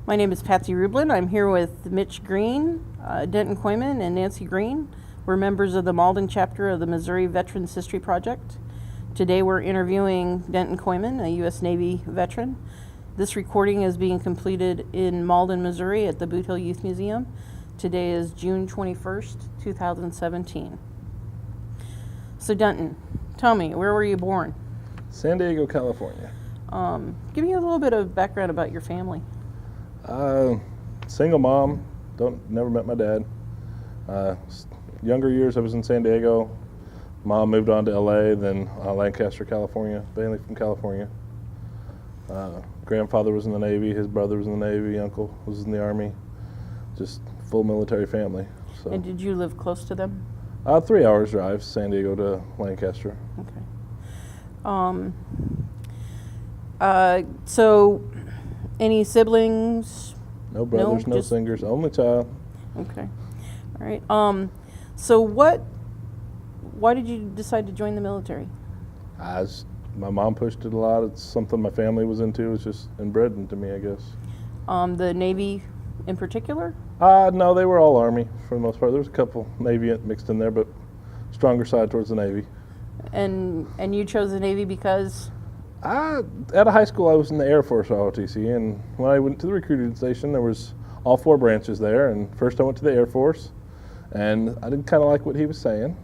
My name is Patsy Rublin. I'm here with Mitch Green, Denton Kooyman, and Nancy Green. We're members of the Malden chapter of the Missouri Veterans History Project. Today we're interviewing Denton Kooyman, a U.S. Navy veteran. This recording is being completed in Malden, Missouri at the Boot Hill Youth Museum. Today is June 21st, 2017. So Denton, tell me, where were you born? San Diego, California. Give me a little bit of background about your family. Single mom, never met my dad. Younger years I was in San Diego. Mom moved on to LA, then Lancaster, California, mainly from California. Grandfather was in the Navy, his brother was in the Navy, uncle was in the Army. Just full military family. So. And did you live close to them? 3 hours drive, San Diego to Lancaster. Okay. So, any siblings? No brothers, no singers, only child. Okay. All right. So why did you decide to join the military? My mom pushed it a lot. It's something my family was into. It's just inbred into me, I guess. The Navy in particular? No, they were all Army for the most part. There was a couple Navy mixed in there, but stronger side towards the Navy. And you chose the Navy because? Out of high school, I was in the Air Force ROTC, and when I went to the recruiting station, there was all 4 branches there. And first I went to the Air Force, and I didn't kind of like what he was saying.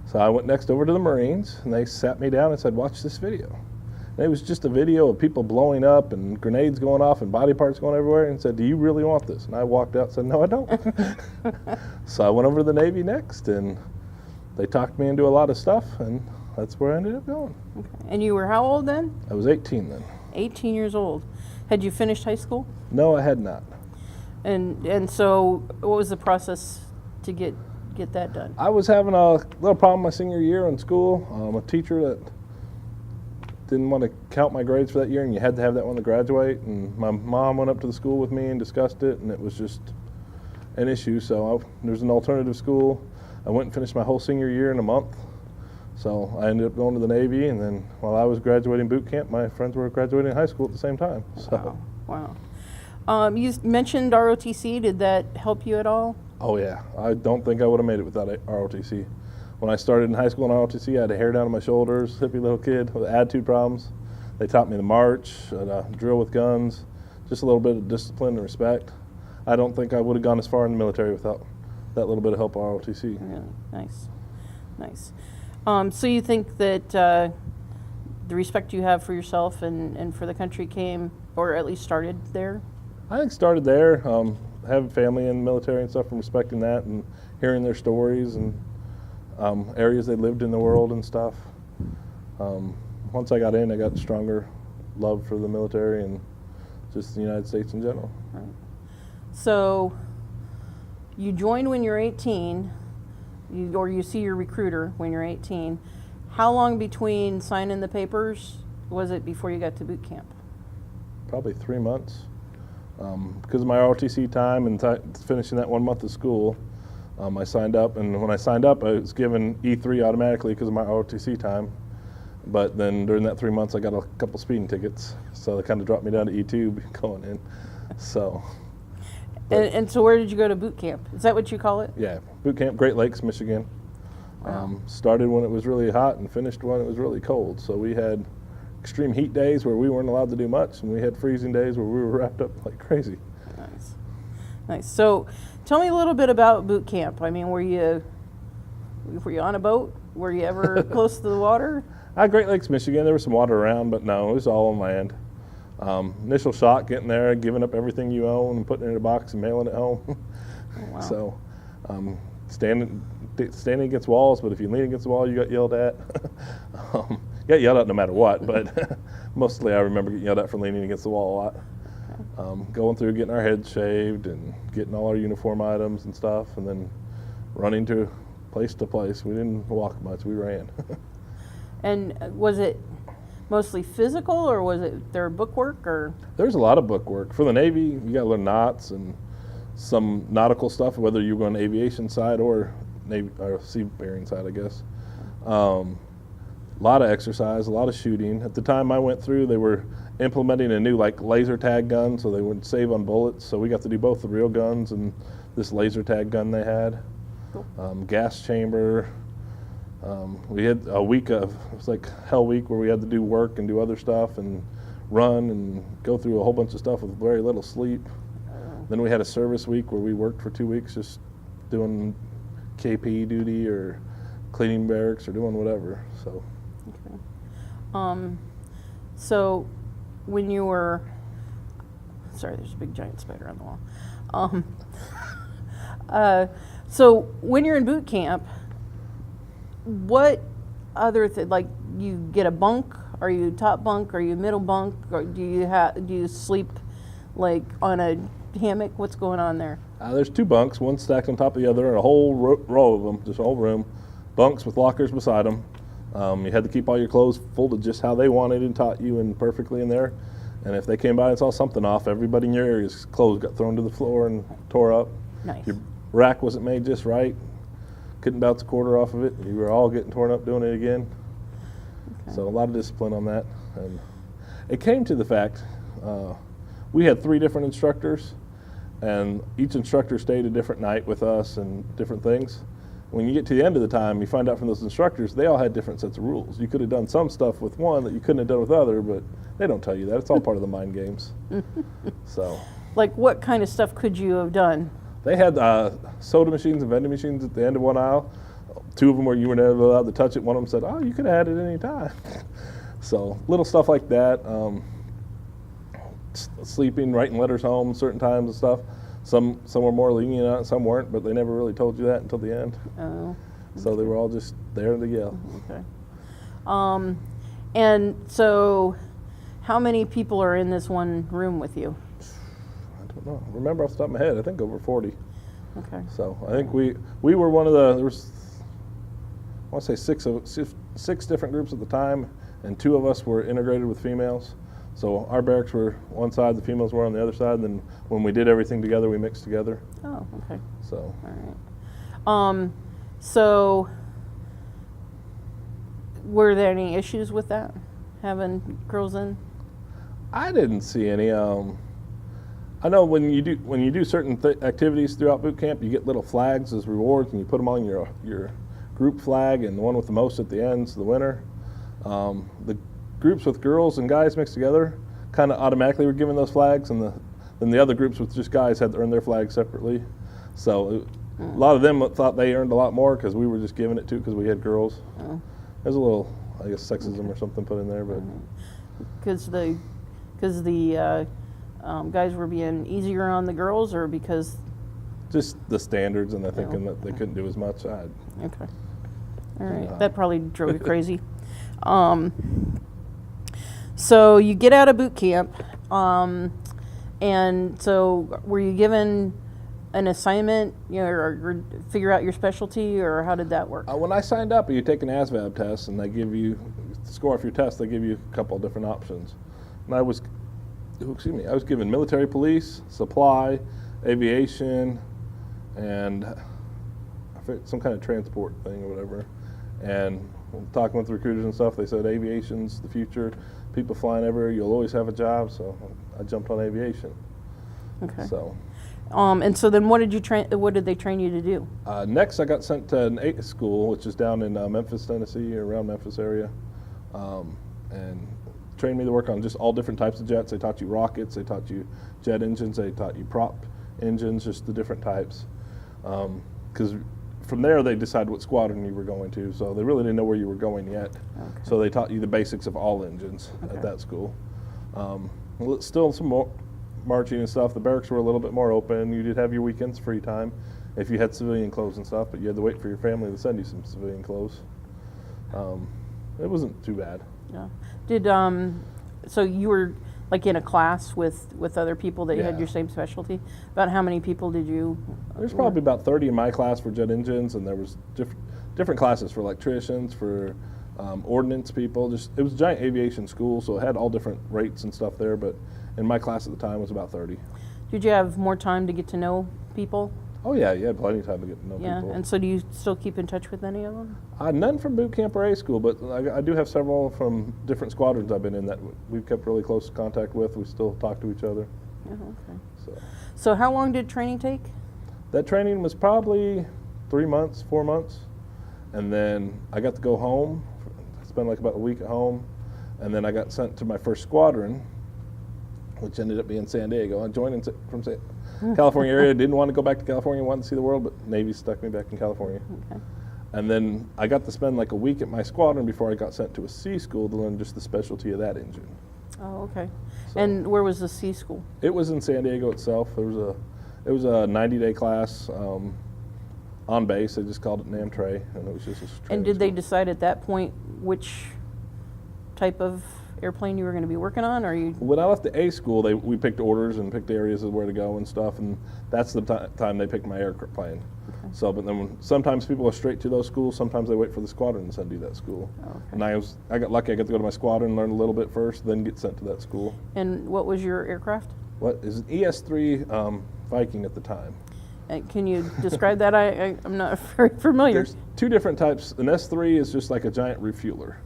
So I went next over to the Marines, and they sat me down and said, watch this video. And it was just a video of people blowing up and grenades going off and body parts going everywhere, and said, do you really want this? And I walked out and said, no, I don't. So I went over to the Navy next, and they talked me into a lot of stuff, and that's where I ended up going. Okay. And you were how old then? I was 18 then. 18 years old. Had you finished high school? No, I had not. And so what was the process to get that done? I was having a little problem my senior year in school. A teacher that didn't want to count my grades for that year, and you had to have that one to graduate. And my mom went up to the school with me and discussed it, and it was just an issue. So there's an alternative school. I went and finished my whole senior year in a month. So I ended up going to the Navy, and then while I was graduating boot camp, my friends were graduating high school at the same time. So. Wow. You mentioned ROTC. Did that help you at all? Oh yeah, I don't think I would have made it without ROTC. When I started in high school in ROTC, I had hair down to my shoulders, hippie little kid with attitude problems. They taught me to march, drill with guns, just a little bit of discipline and respect. I don't think I would have gone as far in the military without that little bit of help at ROTC. Really? Nice. So you think that the respect you have for yourself and for the country came, or at least started there? I think started there. Having family in the military and stuff, and respecting that, and hearing their stories and areas they lived in the world and stuff. Once I got in, I got stronger love for the military and just the United States in general. Right. So you joined when you're 18, or you see your recruiter when you're 18. How long between signing the papers was it before you got to boot camp? Probably 3 months. Because of my ROTC time and finishing that 1 month of school, I signed up, and when I signed up, I was given E3 automatically because of my ROTC time. But then during that 3 months, I got a couple speeding tickets, so they kind of dropped me down to E2 going in. So. And so where did you go to boot camp? Is that what you call it? Yeah, boot camp, Great Lakes, Michigan. Wow. Started when it was really hot and finished when it was really cold. So we had extreme heat days where we weren't allowed to do much, and we had freezing days where we were wrapped up like crazy. Nice. So tell me a little bit about boot camp. I mean, were you on a boat? Were you ever close to the water? Great Lakes, Michigan. There was some water around, but no, it was all on land. Initial shock, getting there, giving up everything you own and putting it in a box and mailing it home. Oh, wow. So standing against walls, but if you lean against the wall, you got yelled at. You got yelled at no matter what, but mostly I remember getting yelled at for leaning against the wall a lot. Going through, getting our heads shaved and getting all our uniform items and stuff, and then running to place. We didn't walk much, we ran. And was it mostly physical, or was it there book work? Or there's a lot of book work. For the Navy, you got to learn knots and some nautical stuff, whether you're going aviation side or Navy or seafaring side, I guess. A lot of exercise, a lot of shooting. At the time I went through, they were implementing a new like laser tag gun so they would save on bullets. So we got to do both the real guns and this laser tag gun they had. Cool. Gas chamber. We had a week of, it was like hell week where we had to do work and do other stuff and run and go through a whole bunch of stuff with very little sleep. Then we had a service week where we worked for 2 weeks just doing KP duty or cleaning barracks or doing whatever. So. Okay. So when you were, sorry, there's a big giant spider on the wall. So when you're in boot camp, what other like you get a bunk? Are you top bunk? Are you middle bunk? Or do you sleep like on a hammock? What's going on there? There's 2 bunks, one stacked on top of the other, and a whole row of them, just a whole room. Bunks with lockers beside them. You had to keep all your clothes folded just how they wanted and taught you and perfectly in there. And if they came by and saw something off, everybody in your area's clothes got thrown to the floor and tore up. Nice. Your rack wasn't made just right. Couldn't bounce a quarter off of it. You were all getting torn up doing it again. Okay. So a lot of discipline on that. And it came to the fact, we had 3 different instructors, and each instructor stayed a different night with us and different things. When you get to the end of the time, you find out from those instructors, they all had different sets of rules. You could have done some stuff with one that you couldn't have done with other, but they don't tell you that. It's all part of the mind games. So, like what kind of stuff could you have done? They had soda machines and vending machines at the end of one aisle. 2 of them where you were never allowed to touch it. One of them said, oh, you could have had it any time. So little stuff like that. Sleeping, writing letters home certain times and stuff. Some were more lenient on it, some weren't, but they never really told you that until the end. Oh. So they were all just there to yell. Okay. And so how many people are in this one room with you? I don't know. Remember off the top of my head, I think over 40. Okay. So I think we were one of the, there was, I want to say 6 different groups at the time, and 2 of us were integrated with females. So our barracks were one side, the females were on the other side, and then when we did everything together, we mixed together. Oh, okay. So. All right. So were there any issues with that, having girls in? I didn't see any. I know when you do certain activities throughout boot camp, you get little flags as rewards, and you put them on your group flag, and the one with the most at the end's the winner. The groups with girls and guys mixed together kind of automatically were given those flags, and then the other groups with just guys had to earn their flags separately. So a lot of them thought they earned a lot more because we were just giving it to because we had girls. Oh. There's a little, I guess, sexism or something put in there, but Because the guys were being easier on the girls, or because? just the standards, and they're thinking that they couldn't do as much. Okay. All right. That probably drove you crazy. So you get out of boot camp, and so were you given an assignment, or figure out your specialty, or how did that work? When I signed up, you take an ASVAB test, and they give you, to score off your test, they give you a couple of different options. And I was given military police, supply, aviation, and I forget, some kind of transport thing or whatever. And talking with recruiters and stuff, they said aviation's the future. People flying everywhere, you'll always have a job. So I jumped on aviation. Okay. So. And so then, what did they train you to do? Next, I got sent to an AIT school, which is down in Memphis, Tennessee, or around Memphis area, and trained me to work on just all different types of jets. They taught you rockets, they taught you jet engines, they taught you prop engines, just the different types. Because from there, they decided what squadron you were going to, so they really didn't know where you were going yet. Okay. So they taught you the basics of all engines at that school. Still some more marching and stuff. The barracks were a little bit more open. You did have your weekends free time if you had civilian clothes and stuff, but you had to wait for your family to send you some civilian clothes. It wasn't too bad. Yeah. Did so you were like in a class with other people that had your same specialty? About how many people did you? There's probably about 30 in my class for jet engines, and there was different classes for electricians, for ordnance people. It was a giant aviation school, so it had all different rates and stuff there. But in my class at the time was about 30. Did you have more time to get to know people? Oh yeah, you had plenty of time to get to know Yeah, people. and so do you still keep in touch with any of them? None from boot camp or A school, but I do have several from different squadrons I've been in that we've kept really close contact with. We still talk to each other. Yeah, okay. So So how long did training take? that training was probably 3 months, 4 months, and then I got to go home. I spent like about a week at home, and then I got sent to my first squadron, which ended up being San Diego. I joined from California area. Didn't want to go back to California. Wanted to see the world, but Navy stuck me back in California. Okay. And then I got to spend like a week at my squadron before I got sent to a C school to learn just the specialty of that engine. Oh, okay. So And where was the C school? it was in San Diego itself. It was a 90-day class on base. They just called it an AMTRAE, and it was just a training And did they school. decide at that point which type of airplane you were going to be working on, or you? When I left the A school, we picked orders and picked areas of where to go and stuff, and that's the time they picked my airplane. Okay. So, but then sometimes people go straight to those schools. Sometimes they wait for the squadron and send you that school. Oh, okay. And I got lucky. I got to go to my squadron, learn a little bit first, then get sent to that school. And what was your aircraft? What is an ES3 Viking at the time? Can you describe that? I'm not very familiar. There's two different types. An S3 is just like a giant refueler.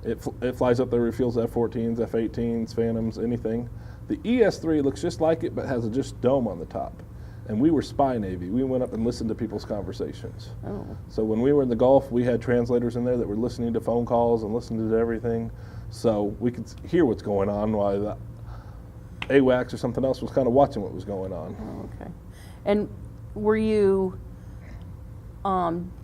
It flies up there, refuels F-14s, F-18s, Phantoms, anything. The ES3 looks just like it, but has a just dome on the top. And we were spy Navy. We went up and listened to people's conversations. Oh. So when we were in the Gulf, we had translators in there that were listening to phone calls and listening to everything. So we could hear what's going on while the AWACS or something else was kind of watching what was going on. Oh, okay. And were you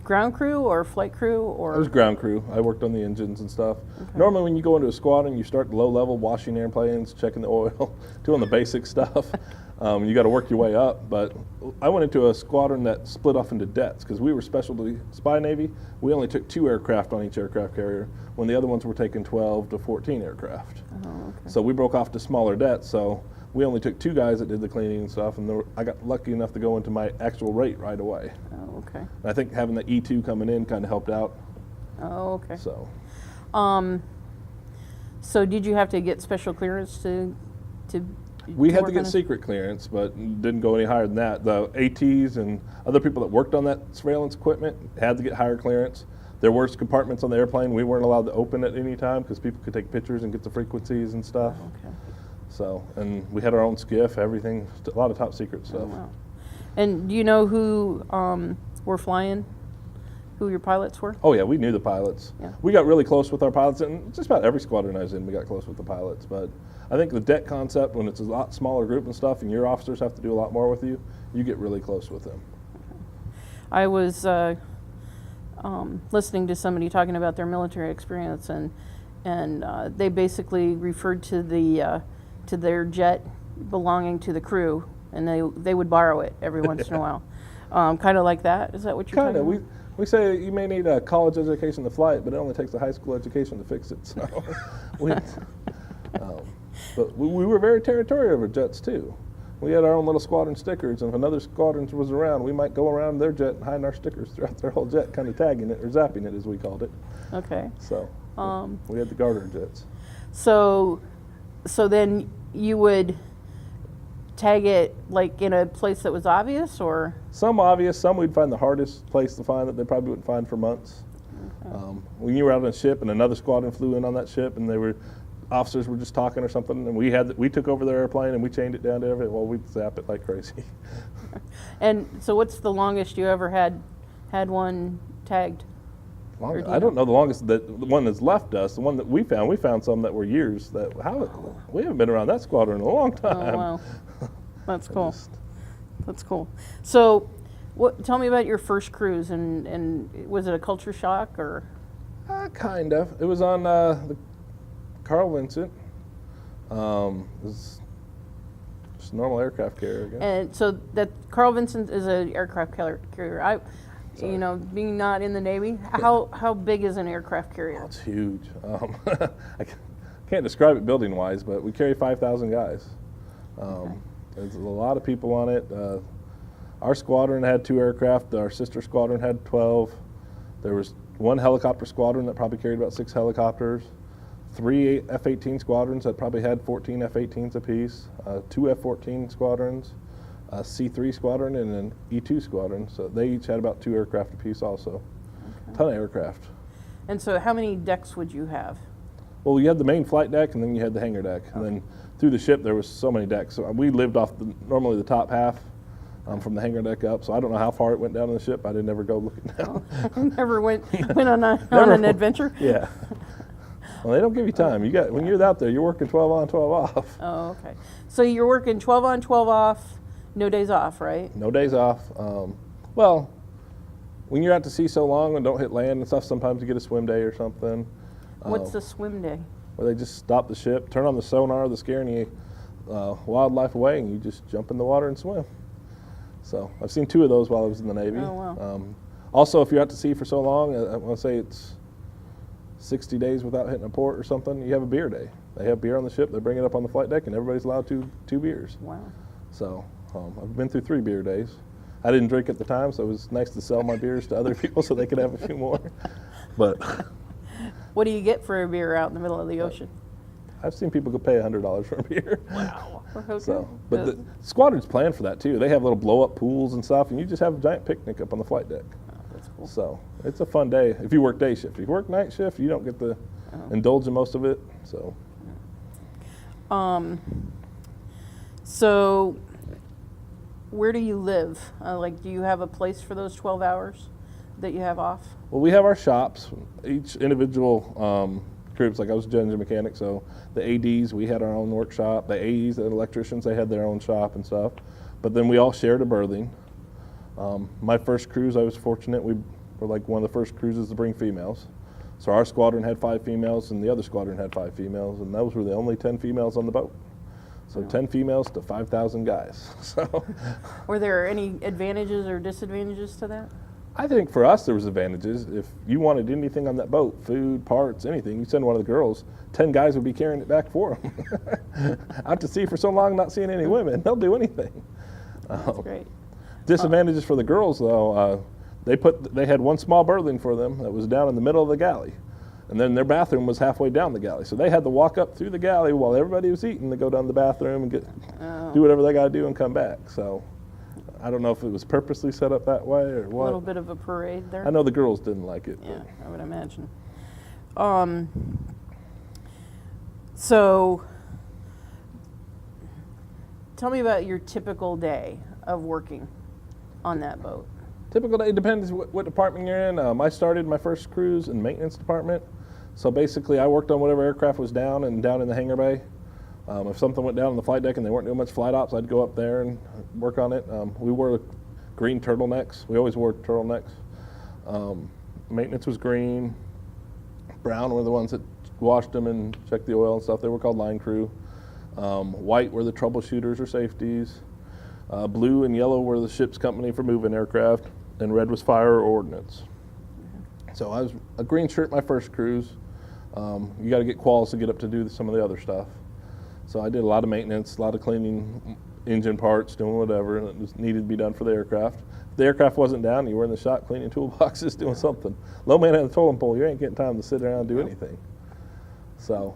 ground crew or flight crew, or? I was ground crew. I worked on the engines and stuff. Okay. Normally when you go into a squadron, you start low level, washing airplanes, checking the oil, doing the basic stuff. You got to work your way up. But I went into a squadron that split off into debts because we were specialty spy Navy. We only took 2 aircraft on each aircraft carrier when the other ones were taking 12 to 14 aircraft. Oh, okay. So we broke off to smaller debts. So we only took 2 guys that did the cleaning and stuff, and I got lucky enough to go into my actual rate right away. Oh, okay. And I think having the E2 coming in kind of helped out. Oh, okay. So So did you have to get special clearance to? we had to work on get a- secret clearance, but didn't go any higher than that. The ATs and other people that worked on that surveillance equipment had to get higher clearance. There were compartments on the airplane we weren't allowed to open at any time because people could take pictures and get the frequencies and stuff. Okay. So, and we had our own skiff, everything, a lot of top secret Oh, stuff. wow. And do you know who were flying? Who your pilots were? Oh yeah, we knew the pilots. Yeah. We got really close with our pilots, and just about every squadron I was in, we got close with the pilots. But I think the debt concept, when it's a lot smaller group and stuff, and your officers have to do a lot more with you, you get really close with them. I was listening to somebody talking about their military experience, and they basically referred to to their jet belonging to the crew, and they would borrow it every once in a while, kind of like that. Is that what you're Kind talking of. about? We say you may need a college education to fly it, but it only takes a high school education to fix it. So, but we were very territorial over jets too. We had our own little squadron stickers, and if another squadron was around, we might go around their jet and hide our stickers throughout their whole jet, kind of tagging it or zapping it, as we called it. Okay. So we had the garter jets. So then you would tag it like in a place that was obvious, or? Some obvious, some we'd find the hardest place to find that they probably wouldn't find for months. When you were out on a ship and another squadron flew in on that ship and officers were just talking or something, and we took over their airplane and we chained it down to everything, well, we'd zap it like crazy. And so what's the longest you ever had one tagged? Longest, do you I don't know the longest, the one that's left us, the one that we found some that were years, we haven't been around that squadron in a long Oh, time. wow. That's I cool. just- That's cool. So tell me about your first cruise, and was it a culture shock, or? Kind of. It was on the Carl Vincent. It was just a normal aircraft carrier, I guess. And so that Carl Vincent is an aircraft carrier. Sorry. You know, being not in the Navy, how big is an aircraft carrier? Oh, it's huge. I can't describe it building wise, but we carry 5,000 guys. There's a lot of people on it. Our squadron had 2 aircraft. Our sister squadron had 12. There was 1 helicopter squadron that probably carried about 6 helicopters. 3 F-18 squadrons that probably had 14 F-18s apiece. 2 F-14 squadrons. a C-3 squadron and an E-2 squadron. So they each had about 2 aircraft apiece also. Okay. Ton of aircraft. And so how many decks would you have? Well, you had the main flight deck, and then you had the hangar deck. And then through the ship, there was so many decks. So we lived off normally the top half from the hangar deck up. So I don't know how far it went down in the ship. I didn't ever go looking down. Never went on an adventure? Yeah. Well, they don't give you time. When you're out there, you're working 12 on, 12 off. Oh, okay. So you're working 12 on, 12 off, no days off, right? No days off. Well, when you're out to sea so long and don't hit land and stuff, sometimes you get a swim day or something. What's the swim day? Where they just stop the ship, turn on the sonar, the scaring any wildlife away, and you just jump in the water and swim. So I've seen 2 of those while I was in the Navy. Oh, wow. Also, if you're out to sea for so long, I want to say it's 60 days without hitting a port or something, you have a beer day. They have beer on the ship, they bring it up on the flight deck, and everybody's allowed two beers. Wow. So I've been through 3 beer days. I didn't drink at the time, so it was nice to sell my beers to other people so they could have a few more. But what do you get for a beer out in the middle of the ocean? I've seen people go pay $100 for a beer. Wow. Okay. So, but the squadrons plan for that too. They have little blow-up pools and stuff, and you just have a giant picnic up on the flight deck. Oh, that's cool. So it's a fun day if you work day shift. If you work night shift, you don't get to indulge in most of it. So. So where do you live? Do you have a place for those 12 hours that you have off? Well, we have our shops. Each individual groups, like I was a engine mechanic, so the ADs, we had our own workshop. The AEs, the electricians, they had their own shop and stuff. But then we all shared a berthing. My first cruise, I was fortunate. We were like one of the first cruises to bring females. So our squadron had 5 females, and the other squadron had 5 females, and those were the only 10 females on the boat. So 10 females to 5,000 guys. So, were there any advantages or disadvantages to that? I think for us there was advantages. If you wanted anything on that boat, food, parts, anything, you send one of the girls, 10 guys would be carrying it back for them. Out to sea for so long, not seeing any women, they'll do anything. That's great. Disadvantages for the girls, though, they had one small berthing for them that was down in the middle of the galley, and then their bathroom was halfway down the galley. So they had to walk up through the galley while everybody was eating to go down to the bathroom and do whatever they got to do and come back. So I don't know if it was purposely set up that way or what. A little bit of a parade there. I know the girls didn't like it. Yeah, I would imagine. So tell me about your typical day of working on that boat. Typical day depends what department you're in. I started my first cruise in maintenance department. So basically I worked on whatever aircraft was down in the hangar bay. If something went down on the flight deck and they weren't doing much flight ops, I'd go up there and work on it. We wore green turtlenecks. We always wore turtlenecks. Maintenance was green. Brown were the ones that washed them and checked the oil and stuff. They were called line crew. White were the troubleshooters or safeties. Blue and yellow were the ship's company for moving aircraft, and red was fire or ordnance. So I was a green shirt my first cruise. You got to get quals to get up to do some of the other stuff. So I did a lot of maintenance, a lot of cleaning engine parts, doing whatever that was needed to be done for the aircraft. If the aircraft wasn't down, you were in the shop cleaning toolboxes, doing something. Low man at the totem pole, you ain't getting time to sit around and do anything. So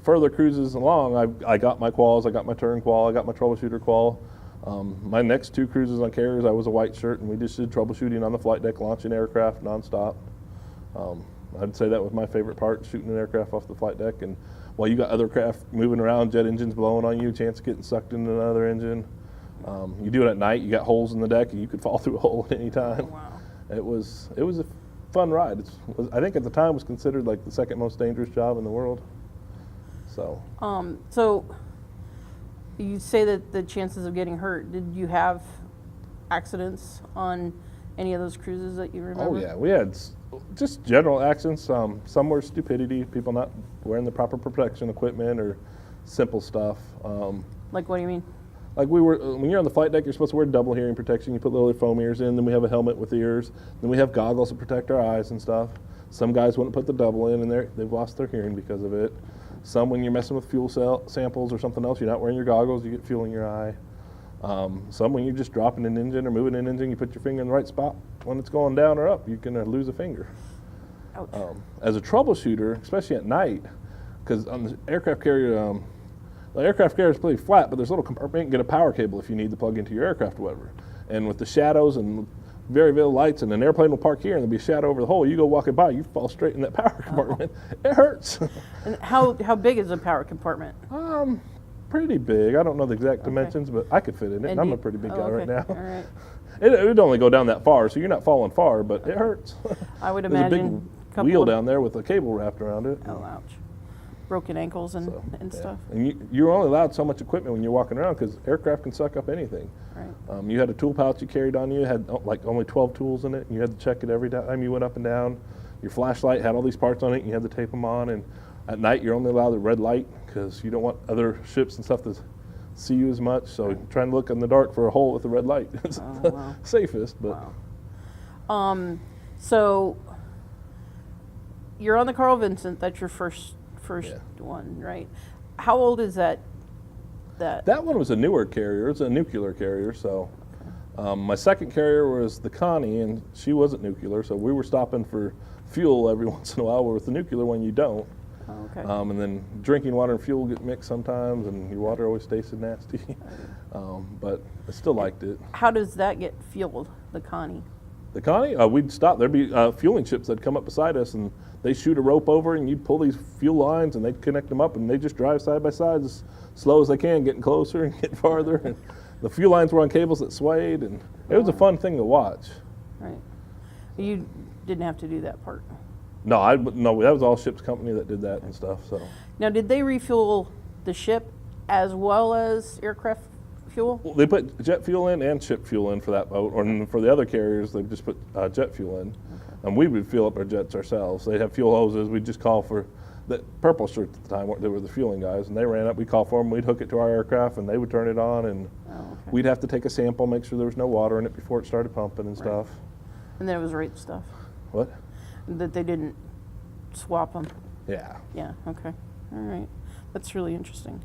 further cruises along, I got my quals, I got my turn qual, I got my troubleshooter qual. My next 2 cruises on carriers, I was a white shirt, and we just did troubleshooting on the flight deck, launching aircraft nonstop. I'd say that was my favorite part, shooting an aircraft off the flight deck. And while you got other craft moving around, jet engines blowing on you, chance of getting sucked into another engine. You do it at night, you got holes in the deck, and you could fall through a hole at any time. Oh, wow. It was a fun ride. I think at the time was considered like the second most dangerous job in the world. So. So you say that the chances of getting hurt, did you have accidents on any of those cruises that you remember? Oh yeah, we had just general accidents. Some were stupidity, people not wearing the proper protection equipment or simple stuff. Like what do you mean? Like when you're on the flight deck, you're supposed to wear double hearing protection. You put little foam ears in, then we have a helmet with ears. Then we have goggles to protect our eyes and stuff. Some guys wouldn't put the double in, and they've lost their hearing because of it. Some, when you're messing with fuel samples or something else, you're not wearing your goggles, you get fuel in your eye. Some, when you're just dropping an engine or moving an engine, you put your finger in the right spot. When it's going down or up, you can lose a finger. Ouch. As a troubleshooter, especially at night, because on the aircraft carrier, The aircraft carrier is pretty flat, but there's a little compartment. You can get a power cable if you need to plug into your aircraft or whatever. And with the shadows and very vivid lights, and an airplane will park here and there'll be a shadow over the hole. You go walking by, you fall straight in that power compartment. It hurts. And how big is the power compartment? Pretty big. I don't know the exact dimensions, but I could fit in it. And I'm a pretty big guy right now. All right. It would only go down that far, so you're not falling far, but it hurts. I would There's imagine a big wheel down there with a cable wrapped around it. Oh, ouch. Broken ankles and Yeah. stuff. And you're only allowed so much equipment when you're walking around because aircraft can suck up anything. Right. You had a tool pouch you carried on you, had like only 12 tools in it, and you had to check it every time you went up and down. Your flashlight had all these parts on it, and you had to tape them on. And at night, you're only allowed the red light because you don't want other ships and stuff to see you as much. So try and look in the dark for a hole with a red light. It's wow. safest, but. Wow. So you're on the Carl Vincent. That's your first one, right? How old is that? That one was a newer carrier. It's a nuclear carrier. So my second carrier was the Connie, and she wasn't nuclear. So we were stopping for fuel every once in a while. Where with the nuclear one, you don't. Oh, okay. And then drinking water and fuel get mixed sometimes, and your water always tasted nasty. But I still liked it. How does that get fueled, the Connie? The Connie, we'd stop. There'd be fueling ships that'd come up beside us, and they shoot a rope over, and you'd pull these fuel lines, and they'd connect them up, and they just drive side by side as slow as they can, getting closer and getting farther. And the fuel lines were on cables that swayed, and it was a fun thing to watch. Right. You didn't have to do that part. No, no, that was all ship's company that did that and stuff. So Now, did they refuel the ship as well as aircraft fuel? they put jet fuel in and ship fuel in for that boat, or for the other carriers, they just put jet fuel in. And we would fill up our jets ourselves. They'd have fuel hoses. We'd just call for the purple shirts at the time. They were the fueling guys, and they ran up. We'd call for them. We'd hook it to our aircraft, and they would turn it on. And we'd have to take a sample, make sure there was no water in it before it started pumping and stuff. And then it was rate stuff. What? That they didn't swap them. Yeah. Yeah. Okay. All right. That's really interesting.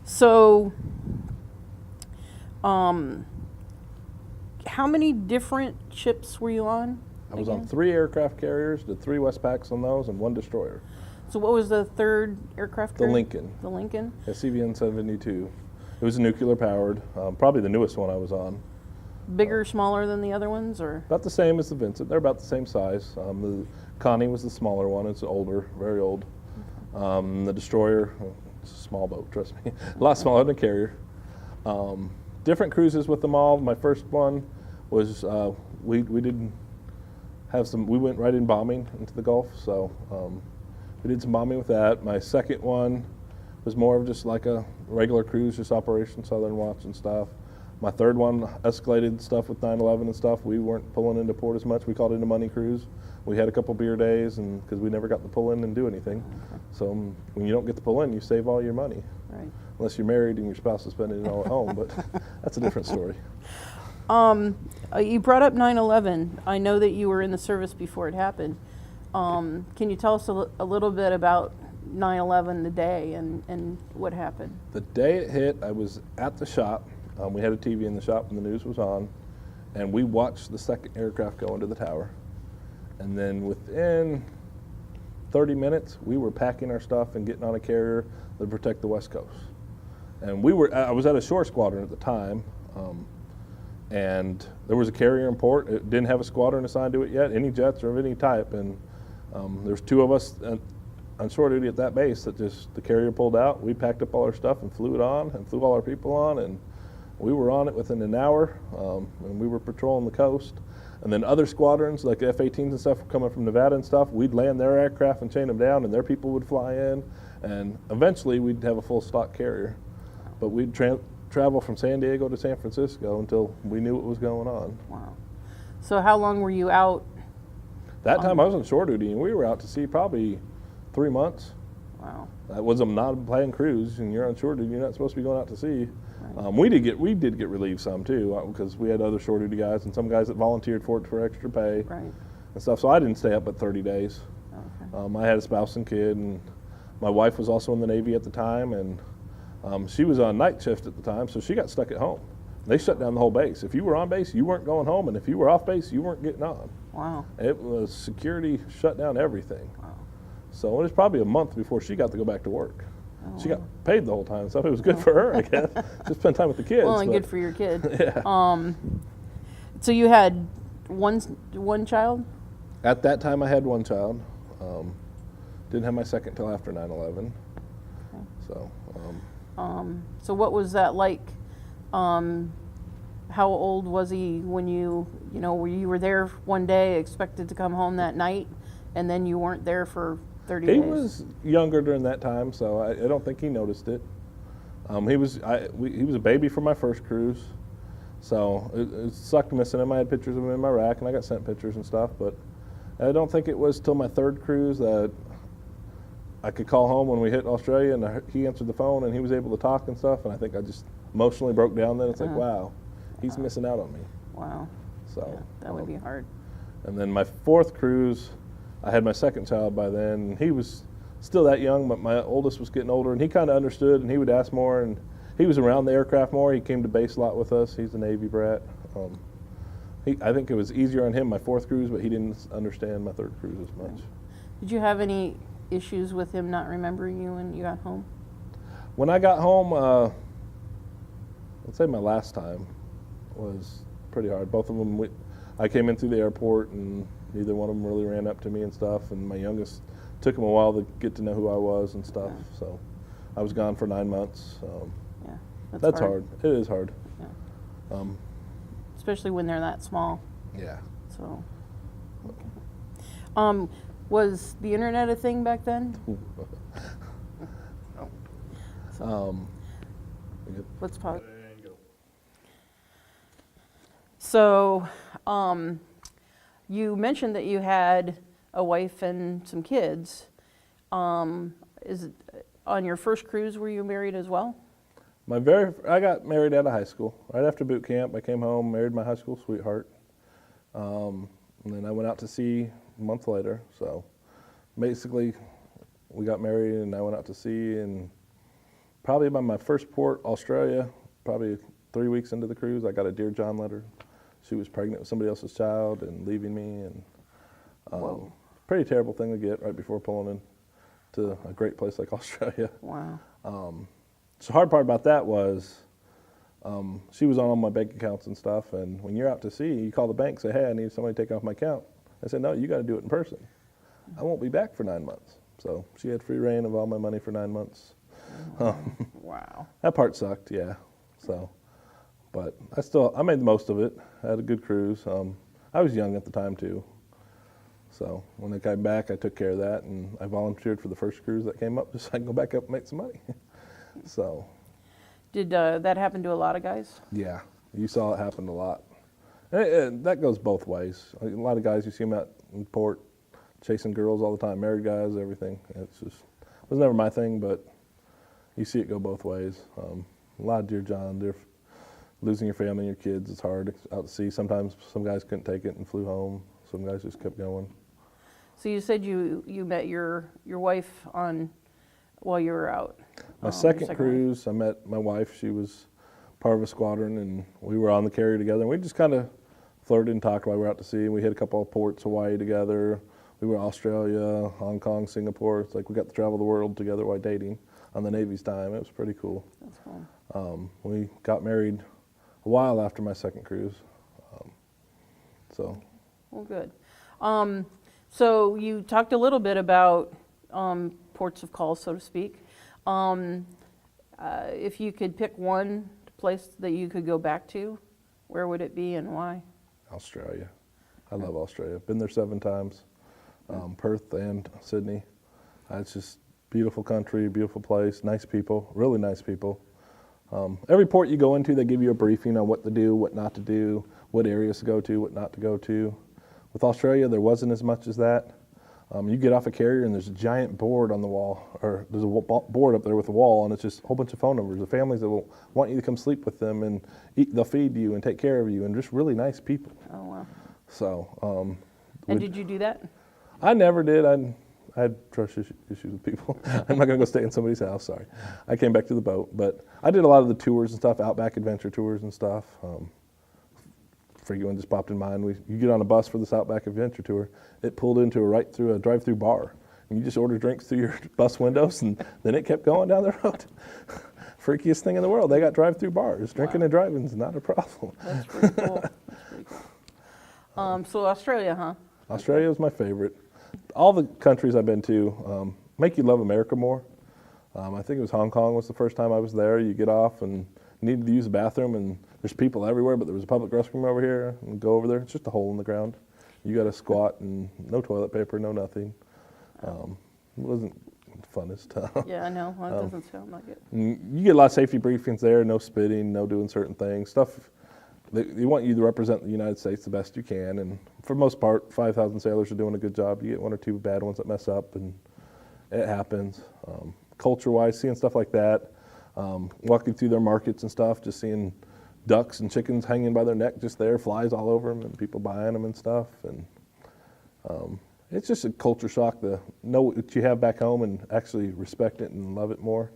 So, how many different ships were you on? I was on 3 aircraft carriers, did 3 Westpacks on those, and 1 destroyer. So what was the third aircraft carrier? The Lincoln. The Lincoln? CVN 72. It was nuclear powered, probably the newest one I was on. Bigger, smaller than the other ones, or? About the same as the Vincent. They're about the same size. The Connie was the smaller one. It's older, very old. The destroyer, it's a small boat, trust me. A lot smaller than a carrier. Different cruises with them all. My first one was we didn't have some. We went right in bombing into the Gulf, so we did some bombing with that. My second one was more of just like a regular cruise, just Operation Southern Watch and stuff. My third one escalated stuff with 9/11 and stuff. We weren't pulling into port as much. We called it a money cruise. We had a couple beer days, and because we never got to pull in and do anything. So when you don't get to pull in, you save all your money. Right. Unless you're married and your spouse is spending it all at home, but that's a different story. You brought up 9/11. I know that you were in the service before it happened. Can you tell us a little bit about 9/11, the day, and what happened? The day it hit, I was at the shop. We had a TV in the shop and the news was on, and we watched the second aircraft go into the tower. And then within 30 minutes, we were packing our stuff and getting on a carrier to protect the West Coast. And I was at a shore squadron at the time, and there was a carrier in port. It didn't have a squadron assigned to it yet, any jets or of any type. And there's 2 of us on shore duty at that base that the carrier pulled out. We packed up all our stuff and flew it on and flew all our people on, and we were on it within an hour, and we were patrolling the coast. And then other squadrons, like F-18s and stuff, coming from Nevada and stuff, we'd land their aircraft and chain them down, and their people would fly in. And eventually, we'd have a full stock carrier. But we'd travel from San Diego to San Francisco until we knew what was going on. Wow. So how long were you out? That time, I was on shore duty, and we were out to sea probably 3 months. Wow. That was a non-planned cruise, and you're on shore duty, you're not supposed to be going out to sea. We did get relieved some too, because we had other shore duty guys and some guys that volunteered for it for extra pay and stuff. So I didn't stay up but 30 days. Okay. I had a spouse and kid, and my wife was also in the Navy at the time, and she was on night shift at the time, so she got stuck at home. They shut down the whole base. If you were on base, you weren't going home, and if you were off base, you weren't getting on. Wow. It was security shut down everything. Wow. So it was probably a month before she got to go back to work. She got paid the whole time, so it was good for her, I guess. Just spend time with the kids. Well, and but- good for your kid. Yeah. So you had one child? At that time, I had one child. Didn't have my second till after 9/11. So. So what was that like? How old was he when you were there one day, expected to come home that night, and then you weren't there for 30 days? He was younger during that time, so I don't think he noticed it. He was a baby for my first cruise, so it sucked missing him. I had pictures of him in my rack, and I got sent pictures and stuff, but I don't think it was till my third cruise that I could call home when we hit Australia, and he answered the phone, and he was able to talk and stuff, and I think I just emotionally broke down then. It's like, wow, he's missing out on me. Wow. So Yeah, that would be hard. And then my fourth cruise, I had my second child by then. He was still that young, but my oldest was getting older, and he kind of understood, and he would ask more, and he was around the aircraft more. He came to base a lot with us. He's a Navy brat. I think it was easier on him my fourth cruise, but he didn't understand my third cruise as much. Did you have any issues with him not remembering you when you got home? When I got home, I'd say my last time was pretty hard. Both of them, I came in through the airport, and neither one of them really ran up to me and stuff. And my youngest took him a while to get to know who I was and stuff. Yeah. So I was gone for 9 months. Yeah, That's hard. It is hard. Yeah. Especially when they're that small. Yeah. So, okay. Was the internet a thing back then? Let's pause. So, you mentioned that you had a wife and some kids. Is it on your first cruise? Were you married as well? I got married out of high school. Right after boot camp, I came home, married my high school sweetheart. And then I went out to sea a month later. So basically, we got married and I went out to sea, and probably by my first port, Australia, probably 3 weeks into the cruise, I got a Dear John letter. She was pregnant with somebody else's child and leaving me, and pretty terrible thing to get right before pulling into a great place like Australia. Wow. So the hard part about that was she was on all my bank accounts and stuff, and when you're out to sea, you call the bank, say, hey, I need somebody to take off my account. I said, no, you got to do it in person. I won't be back for 9 months. So she had free reign of all my money for 9 months. Wow. That part sucked, yeah. So, but I made the most of it. I had a good cruise. I was young at the time too. So when I came back, I took care of that, and I volunteered for the first cruise that came up just so I can go back up and make some money. So. Did that happen to a lot of guys? Yeah, you saw it happen a lot. And that goes both ways. A lot of guys, you see them out in port chasing girls all the time, married guys, everything. It was never my thing, but you see it go both ways. A lot of Dear John, losing your family and your kids, it's hard out to sea. Sometimes some guys couldn't take it and flew home. Some guys just kept going. So you said you met your wife while you were out. My second cruise, I met my wife. She was part of a squadron, and we were on the carrier together. And we just kind of flirted and talked while we were out to sea. We hit a couple of ports, Hawaii together. We were Australia, Hong Kong, Singapore. It's like we got to travel the world together while dating on the Navy's time. It was pretty cool. That's cool. We got married a while after my second cruise. Well, good. So you talked a little bit about ports of call, so to speak. If you could pick one place that you could go back to, where would it be and why? Australia. I love Australia. Been there 7 times. Perth and Sydney. It's just beautiful country, beautiful place, nice people, really nice people. Every port you go into, they give you a briefing on what to do, what not to do, what areas to go to, what not to go to. With Australia, there wasn't as much as that. You get off a carrier and there's a giant board on the wall, or there's a board up there with a wall, and it's just a whole bunch of phone numbers of families that will want you to come sleep with them, and they'll feed you and take care of you, and just really nice people. Oh, wow. So. And did you do that? I never did. I had trust issues with people. I'm not going to go stay in somebody's house, sorry. I came back to the boat, but I did a lot of the tours and stuff, Outback Adventure tours and stuff. Freaky one just popped in mind. You get on a bus for this Outback Adventure tour, it pulled into right through a drive-through bar. and you just order drinks through your bus windows, and then it kept going down the road. Freakiest thing in the world. They got drive-through bars. Drinking and driving is not a problem. That's pretty cool. That's pretty cool. So Australia, huh? Australia was my favorite. All the countries I've been to make you love America more. I think it was Hong Kong was the first time I was there. You get off and needed to use the bathroom, and there's people everywhere, but there was a public restroom over here, and go over there. It's just a hole in the ground. You got to squat, and no toilet paper, no nothing. It wasn't the funnest time. Yeah, I know. Well, it doesn't sound like it. You get a lot of safety briefings there, no spitting, no doing certain things. Stuff, they want you to represent the United States the best you can, and for the most part, 5,000 sailors are doing a good job. You get one or two bad ones that mess up, and it happens. Culture-wise, seeing stuff like that, walking through their markets and stuff, just seeing ducks and chickens hanging by their neck just there, flies all over them, and people buying them and stuff. And it's just a culture shock to know what you have back home and actually respect it and love it more.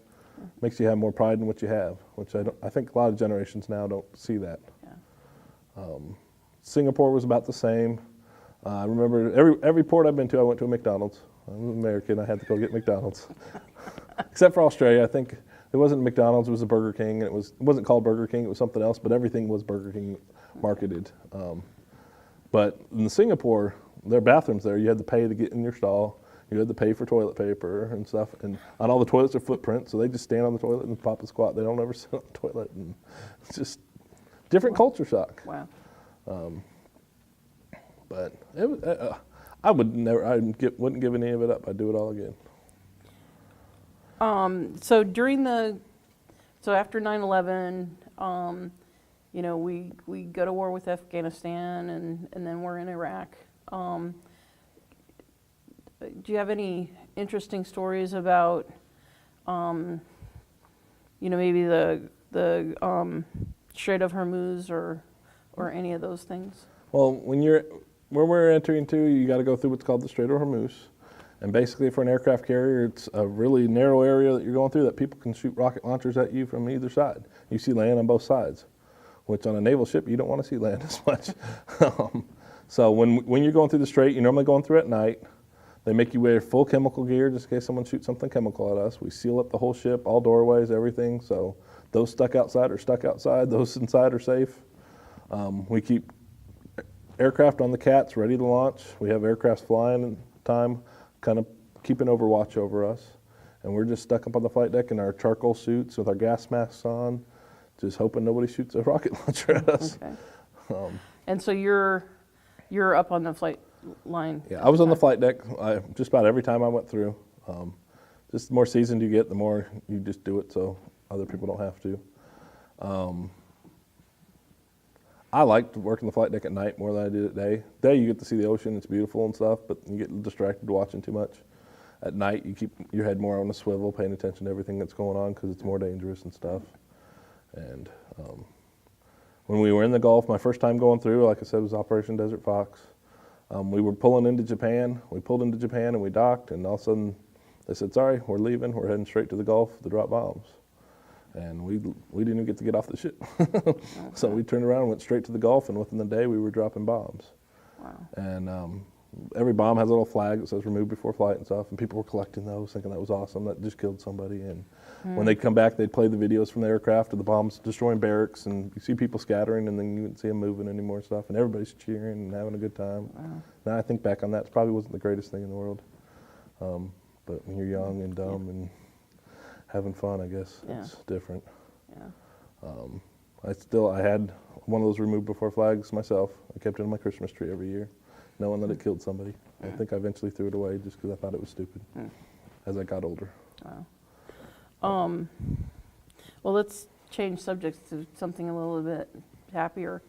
Makes you have more pride in what you have, which I think a lot of generations now don't see that. Yeah. Singapore was about the same. I remember every port I've been to, I went to a McDonald's. I'm an American, I had to go get McDonald's. Except for Australia, I think it wasn't McDonald's, it was a Burger King, and it wasn't called Burger King, it was something else, but everything was Burger King marketed. But in Singapore, their bathrooms there, you had to pay to get in your stall, you had to pay for toilet paper and stuff, and on all the toilets are footprints, so they just stand on the toilet and pop a squat. They don't ever sit on the toilet, and it's just different culture shock. Wow. But it was, I wouldn't give any of it up. I'd do it all again. So after 9/11, you know, we go to war with Afghanistan, and then we're in Iraq. Do you have any interesting stories about, you know, maybe the Strait of Hormuz or any of those things? Well, when we're entering into, you got to go through what's called the Strait of Hormuz. And basically, for an aircraft carrier, it's a really narrow area that you're going through that people can shoot rocket launchers at you from either side. You see land on both sides, which on a naval ship, you don't want to see land as much. So when you're going through the strait, you're normally going through at night. They make you wear full chemical gear just in case someone shoots something chemical at us. We seal up the whole ship, all doorways, everything. So those stuck outside are stuck outside. Those inside are safe. We keep aircraft on the CATs ready to launch. We have aircrafts flying in time, kind of keeping overwatch over us. And we're just stuck up on the flight deck in our charcoal suits with our gas masks on, just hoping nobody shoots a rocket launcher at us. Okay. And so you're up on the flight line? Yeah, I was on the flight deck just about every time I went through. Just the more seasoned you get, the more you just do it so other people don't have to. I liked working the flight deck at night more than I did at day. Day you get to see the ocean, it's beautiful and stuff, but you get distracted watching too much. At night you keep your head more on a swivel, paying attention to everything that's going on because it's more dangerous and stuff. And when we were in the Gulf, my first time going through, like I said, was Operation Desert Fox. We were pulling into Japan. We pulled into Japan and we docked, and all of a sudden they said, sorry, we're leaving. We're heading straight to the Gulf to drop bombs. And we didn't even get to get off the ship. So we turned around and went straight to the Gulf, and within the day we were dropping bombs. Wow. And every bomb has a little flag that says removed before flight and stuff, and people were collecting those, thinking that was awesome, that just killed somebody. And when they come back, they'd play the videos from the aircraft of the bombs destroying barracks, and you see people scattering, and then you wouldn't see them moving anymore and stuff, and everybody's cheering and having a good time. Wow. Now I think back on that, it probably wasn't the greatest thing in the world. But when you're young and dumb and having fun, I guess it's different. Yeah. I had one of those removed before flags myself. I kept it on my Christmas tree every year, knowing that it killed somebody. I think I eventually threw it away just because I thought it was stupid as I got older. Wow. Well, let's change subjects to something a little bit happier.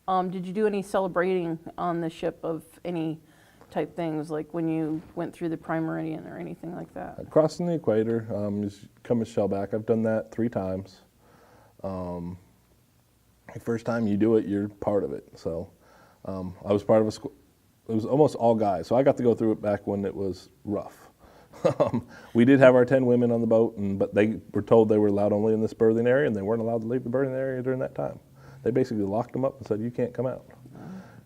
Did you do any celebrating on the ship of any type things, like when you went through the Prime Meridian or anything like that? Crossing the equator, is come a shellback. I've done that 3 times. The first time you do it, you're part of it. So I was part of it was almost all guys. So I got to go through it back when it was rough. We did have our 10 women on the boat, but they were told they were allowed only in this berthing area, and they weren't allowed to leave the berthing area during that time. They basically locked them up and said, you can't come out.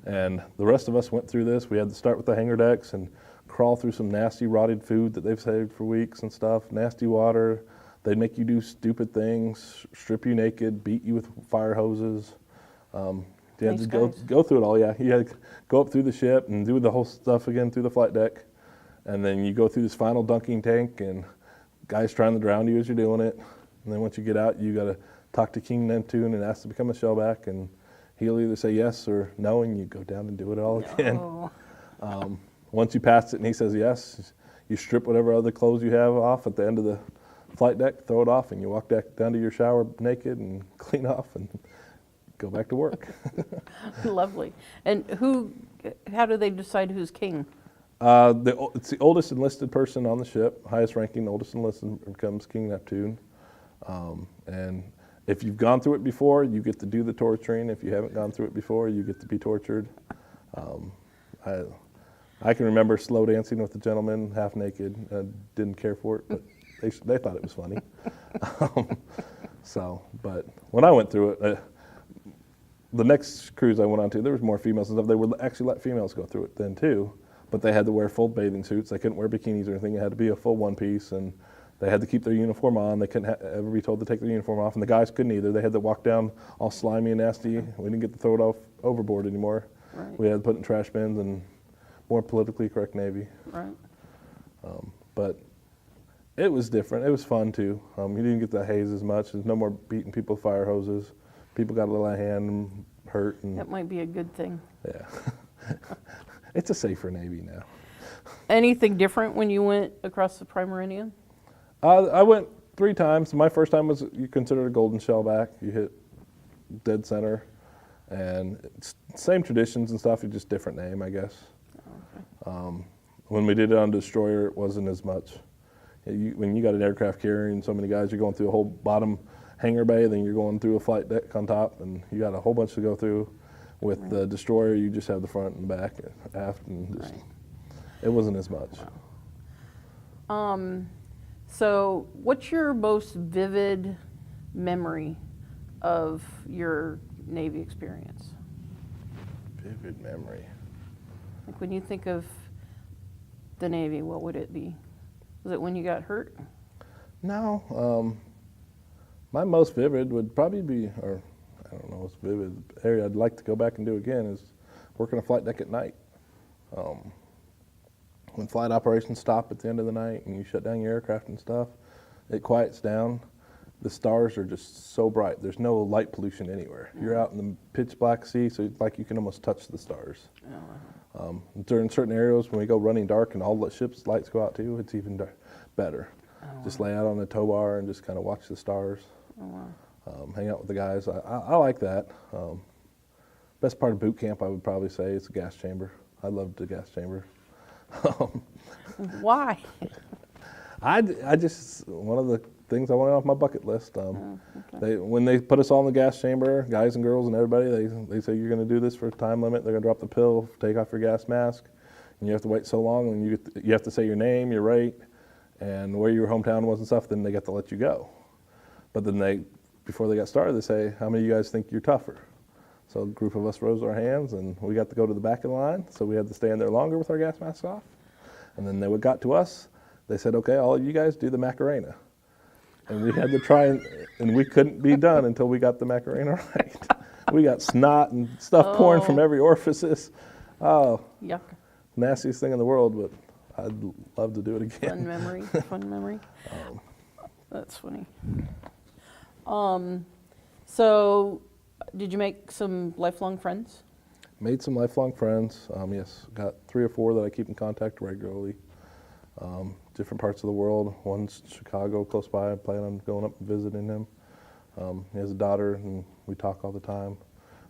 And the rest of us went through this. We had to start with the hangar decks and crawl through some nasty rotted food that they've saved for weeks and stuff, nasty water. They'd make you do stupid things, strip you naked, beat you with fire hoses. You had Nice to guys. go through it all, yeah. You had to go up through the ship and do the whole stuff again through the flight deck. And then you go through this final dunking tank, and guys trying to drown you as you're doing it. And then once you get out, you got to talk to King Neptune and ask to become a shellback. And he'll either say yes or no, and you go down and do it all again. Oh, Once you pass it and he says yes, you strip whatever other clothes you have off at the end of the flight deck, throw it off, and you walk back down to your shower naked and clean off and go back to work. lovely. And how do they decide who's king? It's the oldest enlisted person on the ship, highest ranking, oldest enlisted becomes King Neptune. And if you've gone through it before, you get to do the torturing. If you haven't gone through it before, you get to be tortured. I can remember slow dancing with a gentleman, half naked. I didn't care for it, but they thought it was funny. But when I went through it, the next cruise I went on to, there was more females and stuff. They would actually let females go through it then too, but they had to wear full bathing suits. They couldn't wear bikinis or anything. It had to be a full one piece, and they had to keep their uniform on. They couldn't ever be told to take their uniform off, and the guys couldn't either. They had to walk down all slimy and nasty. We didn't get to throw it off overboard anymore. Right. We had to put it in trash bins and more politically correct Navy. Right. But it was different. It was fun too. You didn't get the haze as much. There's no more beating people with fire hoses. People got a little hand and hurt. And That might be a good thing. yeah, it's a safer Navy now. Anything different when you went across the Prime Meridian? I went 3 times. My first time was you considered a golden shellback. You hit dead center, and it's same traditions and stuff. Just different name, I guess. Okay. When we did it on destroyer, it wasn't as much. When you got an aircraft carrier and so many guys, you're going through a whole bottom hangar bay, then you're going through a flight deck on top, and you got a whole bunch to go through. With the destroyer, you just have the front and the back, aft, and just, it wasn't as much. So what's your most vivid memory of your Navy experience? Vivid memory. Like when you think of the Navy, what would it be? Was it when you got hurt? No, my most vivid would probably be, or I don't know, what's vivid area I'd like to go back and do again is working a flight deck at night. When flight operations stop at the end of the night and you shut down your aircraft and stuff, it quiets down. The stars are just so bright. There's no light pollution anywhere. You're out in the pitch black sea, so it's like you can almost touch the stars. During certain areas, when we go running dark and all the ship's lights go out too, it's even better. Just lay out on the tow bar and just kind of watch the stars. Hang out with the guys. I like that. Best part of boot camp, I would probably say, is the gas chamber. I loved the gas chamber. Why? I just, one of the things I wanted off my bucket list. When they put us all in the gas chamber, guys and girls and everybody, they say you're going to do this for a time limit. They're going to drop the pill, take off your gas mask, and you have to wait so long, and you have to say your name, your rate, and where your hometown was and stuff. Then they get to let you go. But then before they got started, they say, how many of you guys think you're tougher? So a group of us rose our hands, and we got to go to the back of the line, so we had to stand there longer with our gas masks off. And then they got to us, they said, okay, all of you guys do the Macarena. And we had to try, and we couldn't be done until we got the Macarena right. We got snot and stuff pouring from every orifice. Oh, Yuck. nastiest thing in the world, but I'd love to do it again. Fun memory. Fun memory. That's funny. So, did you make some lifelong friends? Made some lifelong friends. Yes, got 3 or 4 that I keep in contact regularly. Different parts of the world. One's Chicago, close by. I plan on going up and visiting him. He has a daughter, and we talk all the time.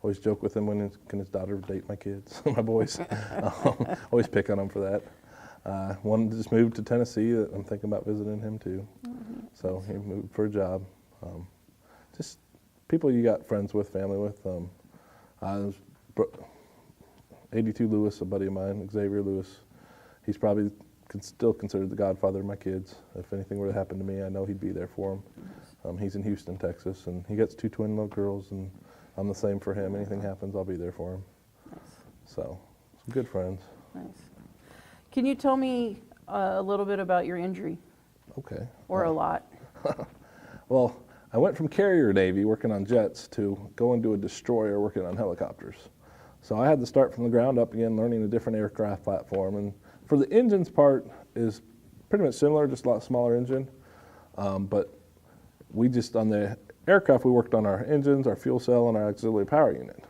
Always joke with him when can his daughter date my kids, my boys. Always pick on him for that. One just moved to Tennessee that I'm thinking about visiting him too. So he moved for a job. Just people you got friends with, family with. 82 Lewis, a buddy of mine, Xavier Lewis. He's probably still considered the godfather of my kids. If anything were to happen to me, I know he'd be there for them. He's in Houston, Texas, and he gets 2 twin little girls, and I'm the same for him. Anything happens, I'll be there for him. Nice. So, some good friends. Nice. Can you tell me a little bit about your injury, Okay. or a lot? Well, I went from carrier Navy working on jets to going to a destroyer working on helicopters. So I had to start from the ground up again, learning a different aircraft platform. And for the engines part is pretty much similar, just a lot smaller engine. But we just, on the aircraft, we worked on our engines, our fuel cell, and our auxiliary power unit.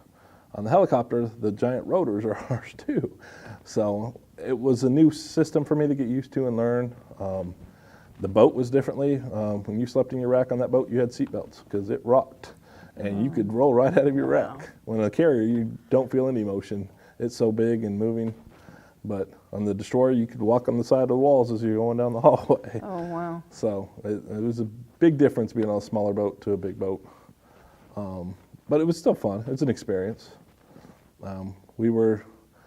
On the helicopter, the giant rotors are ours too. So it was a new system for me to get used to and learn. The boat was differently. When you slept in your rack on that boat, you had seatbelts because it rocked. And you could roll right out of your rack. When on a carrier, you don't feel any motion. It's so big and moving. But on the destroyer, you could walk on the side of the walls as you're going down the hallway. Oh, wow. So it was a big difference being on a smaller boat to a big boat. But it was still fun. It's an experience.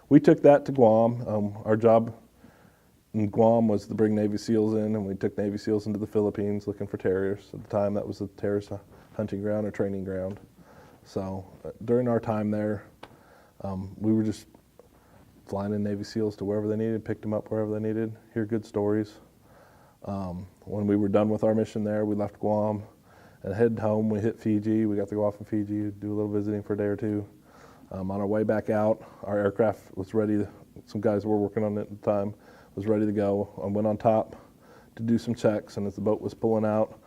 We took that to Guam. Our job in Guam was to bring Navy SEALs in, and we took Navy SEALs into the Philippines looking for terrorists. At the time, that was a terrorist hunting ground or training ground. So during our time there, we were just flying in Navy SEALs to wherever they needed, picked them up wherever they needed, hear good stories. When we were done with our mission there, we left Guam and headed home. We hit Fiji. We got to go off in Fiji, do a little visiting for a day or two. On our way back out, our aircraft was ready. Some guys were working on it at the time, was ready to go. I went on top to do some checks, and as the boat was pulling out,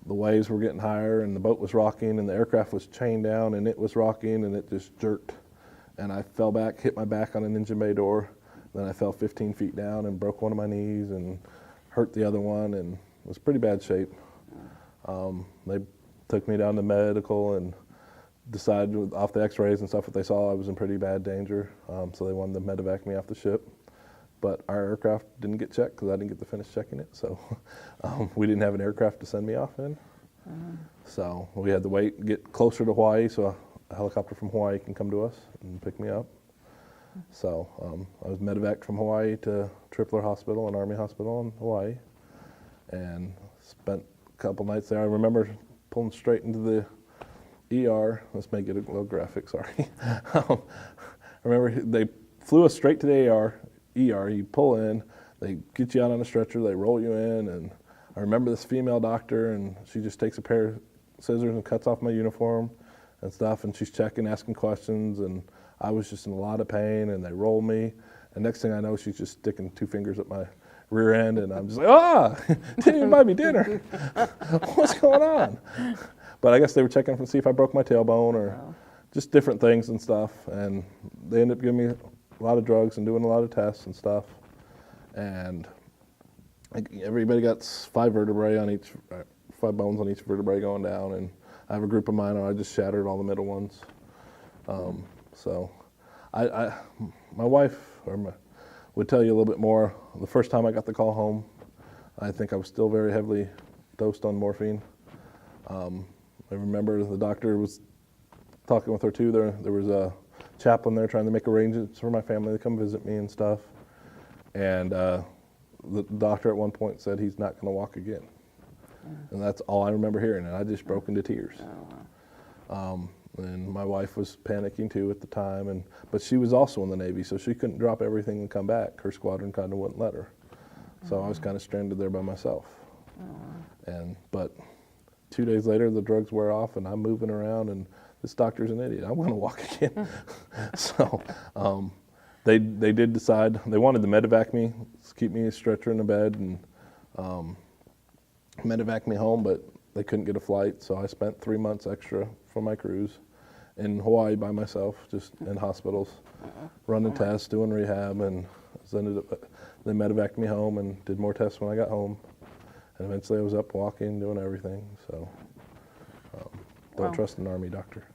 the waves were getting higher, and the boat was rocking, and the aircraft was chained down, and it was rocking, and it just jerked. And I fell back, hit my back on an engine bay door. Then I fell 15 feet down and broke one of my knees and hurt the other one, and was pretty bad shape. They took me down to medical and decided off the x-rays and stuff that they saw I was in pretty bad danger. So they wanted to medevac me off the ship. But our aircraft didn't get checked because I didn't get to finish checking it. So we didn't have an aircraft to send me off in. So we had to wait and get closer to Hawaii so a helicopter from Hawaii can come to us and pick me up. So I was medevaced from Hawaii to Tripler Hospital, an Army hospital in Hawaii, and spent a couple nights there. I remember pulling straight into the ER. This may get a little graphic, sorry. I remember they flew us straight to the ER. You pull in, they get you out on a stretcher, they roll you in, and I remember this female doctor, and she just takes a pair of scissors and cuts off my uniform and stuff, and she's checking, asking questions, and I was just in a lot of pain, and they roll me, and next thing I know, she's just sticking 2 fingers up my rear end, and I'm just like, didn't even buy me dinner. What's going on? But I guess they were checking to see if I broke my tailbone or just different things and stuff, and they ended up giving me a lot of drugs and doing a lot of tests and stuff, and everybody got 5 vertebrae on each, 5 bones on each vertebrae going down, and I have a group of mine, and I just shattered all the middle ones. So my wife would tell you a little bit more. The first time I got the call home, I think I was still very heavily dosed on morphine. I remember the doctor was talking with her too. There was a chaplain there trying to make arrangements for my family to come visit me and stuff. And the doctor at one point said he's not going to walk again. And that's all I remember hearing, and I just broke into tears. And my wife was panicking too at the time, but she was also in the Navy, so she couldn't drop everything and come back. Her squadron kind of wouldn't let her. So I was kind of stranded there by myself. But 2 days later, the drugs wear off, and I'm moving around, and this doctor's an idiot. I'm going to walk again. So they did decide, they wanted to medevac me, keep me a stretcher in a bed, and medevac me home, but they couldn't get a flight, so I spent 3 months extra for my cruise in Hawaii by myself, just in hospitals, running tests, doing rehab, and they medevaced me home and did more tests when I got home. And eventually I was up walking, doing everything, so don't trust an Army doctor.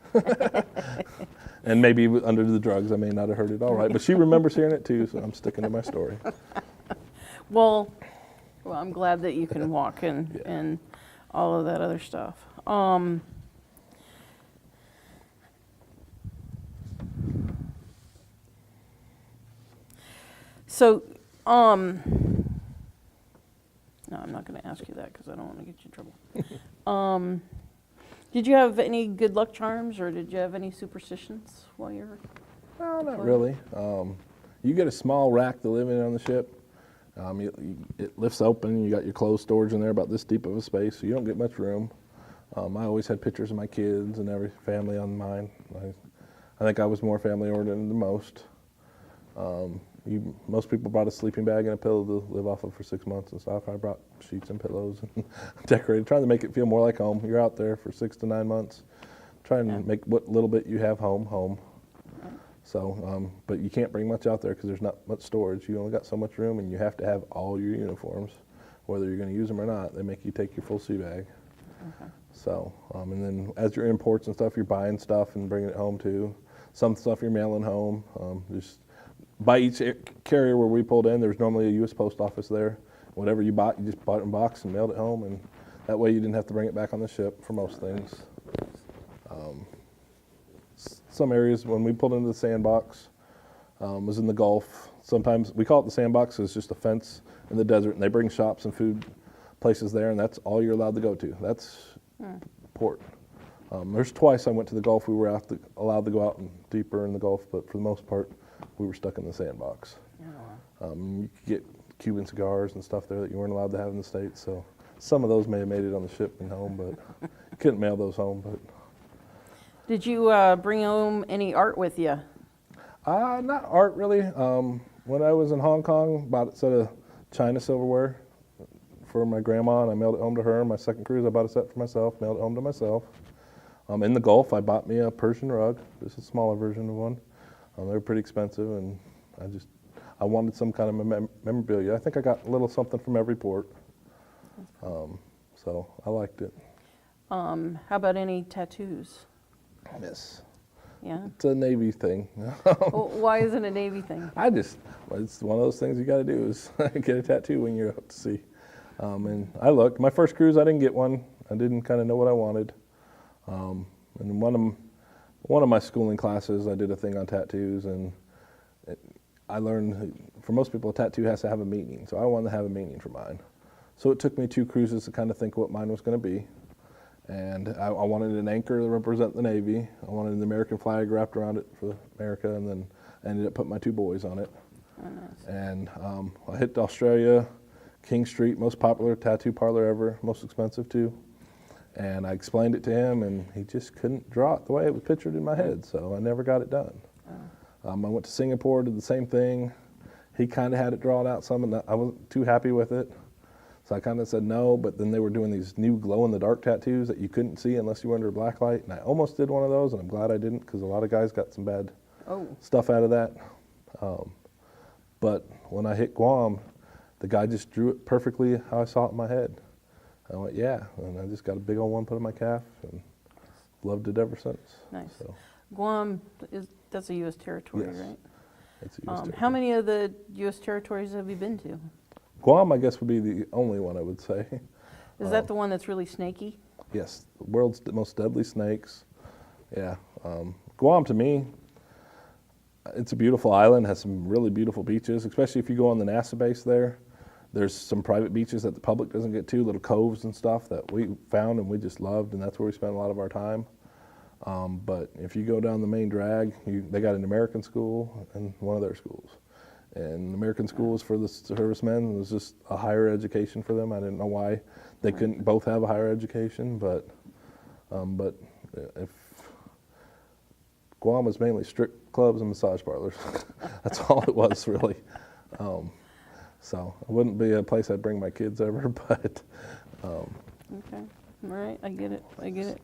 And maybe under the drugs, I may not have heard it all right, but she remembers hearing it too, so I'm sticking to my story. Well, I'm glad that you can walk and all of that other stuff. So, no, I'm not going to ask you that because I don't want to get you in trouble. Did you have any good luck charms, or did you have any superstitions while you were? No, not really. You get a small rack to live in on the ship, It lifts open. You got your clothes storage in there about this deep of a space, so you don't get much room. I always had pictures of my kids and every family on mine. I think I was more family oriented than most. Most people brought a sleeping bag and a pillow to live off of for 6 months and stuff. I brought sheets and pillows and decorated, trying to make it feel more like home. You're out there for 6 to 9 months, trying to make what little bit you have home. So, but you can't bring much out there because there's not much storage. You only got so much room, and you have to have all your uniforms, whether you're going to use them or not. They make you take your full sea bag. Okay. So, and then as your imports and stuff, you're buying stuff and bringing it home too. Some stuff you're mailing home. Just by each carrier where we pulled in, there's normally a U.S. Post Office there. Whatever you bought, you just bought it in a box and mailed it home, and that way you didn't have to bring it back on the ship for most things. Some areas, when we pulled into the sandbox, was in the Gulf. Sometimes we call it the sandbox. It's just a fence in the desert, and they bring shops and food places there, and that's all you're allowed to go to. That's port. There's twice I went to the Gulf. We were allowed to go out and deeper in the Gulf, but for the most part, we were stuck in the sandbox. You could get Cuban cigars and stuff there that you weren't allowed to have in the States. So some of those may have made it on the ship and home, but you couldn't mail those home. But did you bring home any art with you? Not art really. When I was in Hong Kong, bought a set of China silverware for my grandma, and I mailed it home to her. My second cruise, I bought a set for myself, mailed it home to myself. In the Gulf, I bought me a Persian rug. This is a smaller version of one. They were pretty expensive, and I wanted some kind of memorabilia. I think I got a little something from every port, so I liked it. How about any tattoos? Yes. Yeah. It's a Navy thing. Well, why is it a Navy thing? It's one of those things you got to do is get a tattoo when you're out to sea. And I looked. My first cruise, I didn't get one. I didn't kind of know what I wanted. And one of my schooling classes, I did a thing on tattoos, and I learned for most people a tattoo has to have a meaning. So I wanted to have a meaning for mine. So it took me 2 cruises to kind of think what mine was going to be. And I wanted an anchor to represent the Navy. I wanted an American flag wrapped around it for America, and then I ended up putting my 2 boys on it. Oh, nice. And I hit Australia, King Street, most popular tattoo parlor ever, most expensive too. And I explained it to him, and he just couldn't draw it the way it was pictured in my head, so I never got it done. Oh. I went to Singapore, did the same thing. He kind of had it drawn out some, and I wasn't too happy with it. So I kind of said no, but then they were doing these new glow-in-the-dark tattoos that you couldn't see unless you were under a black light, and I almost did one of those, and I'm glad I didn't, because a lot of guys got some bad stuff out of that. But when I hit Guam, the guy just drew it perfectly how I saw it in my head. I went, yeah, and I just got a big old one put on my calf, and loved it ever since. Nice. So. Guam, that's a U.S. territory, Yes. right? It's a U.S. territory. How many of the U.S. territories have you been to? Guam, I guess, would be the only one I would say. Is that the one that's really snaky? Yes, the world's most deadly snakes. Yeah. Guam, to me, it's a beautiful island, has some really beautiful beaches, especially if you go on the NASA base there. There's some private beaches that the public doesn't get to, little coves and stuff that we found and we just loved, and that's where we spent a lot of our time. But if you go down the main drag, they got an American school and one of their schools. And the American school was for the servicemen. It was just a higher education for them. I didn't know why they couldn't both have a higher education, but if Guam was mainly strip clubs and massage parlors. That's all it was, really. So it wouldn't be a place I'd bring my kids ever, but. Okay, all right, I get it.